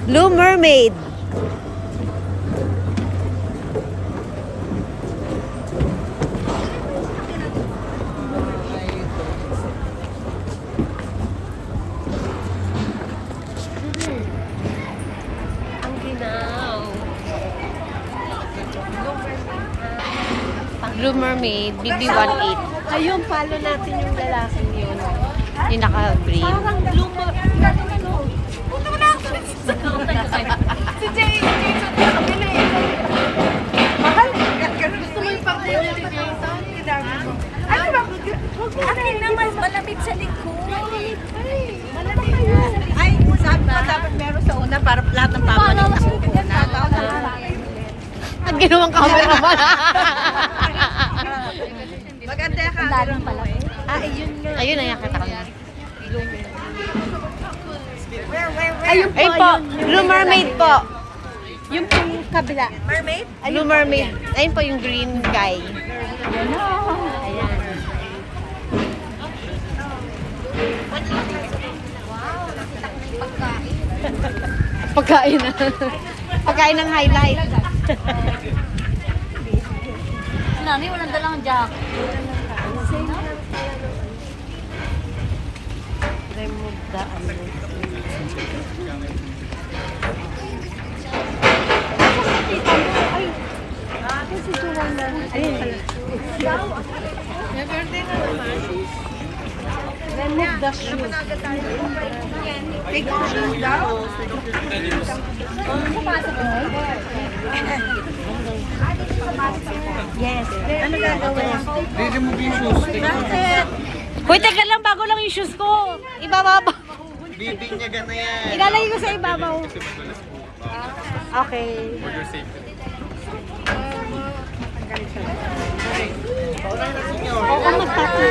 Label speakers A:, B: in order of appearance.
A: Blue Mermaid.
B: Ang ginaw.
A: Blue Mermaid, BB18.
B: Ayun, follow natin yung lalaking yun.
A: Yung naka-green.
B: Parang blue Si Jay, nakabili. Mahal. Gusto mo yung pang-blue ni Jason? Ano ba? Ano yun naman? Malamig sa likod. Malamig sa likod.
C: Ay, sabi ko dapat meron sa una para lahat ng pabalik sa una.
A: Ang ginawang camera pa.
C: Maganda ka.
B: Dalang pala.
C: Ayun nga.
A: Ayun, nakita ko na.
B: Ayun
A: Ayun po, Blue Mermaid po.
B: Yung pong kabila.
C: Mermaid?
A: Blue Mermaid. Ayun po yung green guy.
B: Ayan.
A: Pagkain na. Pagkain ng highlight.
B: Nani, walang dalang jack.
A: Remove the
B: Remove the shoes.
C: Take your shoes down.
B: Yes.
C: Ano gagawin?
D: Remove yung shoes.
C: Bakit?
A: Hoy, teka lang, bago lang yung shoes ko. Ibababa.
D: Bibinyagan na yan.
A: Ilalagay ko sa ibabaw. Okay.
D: For your safety.
A: Oo, magtatapos.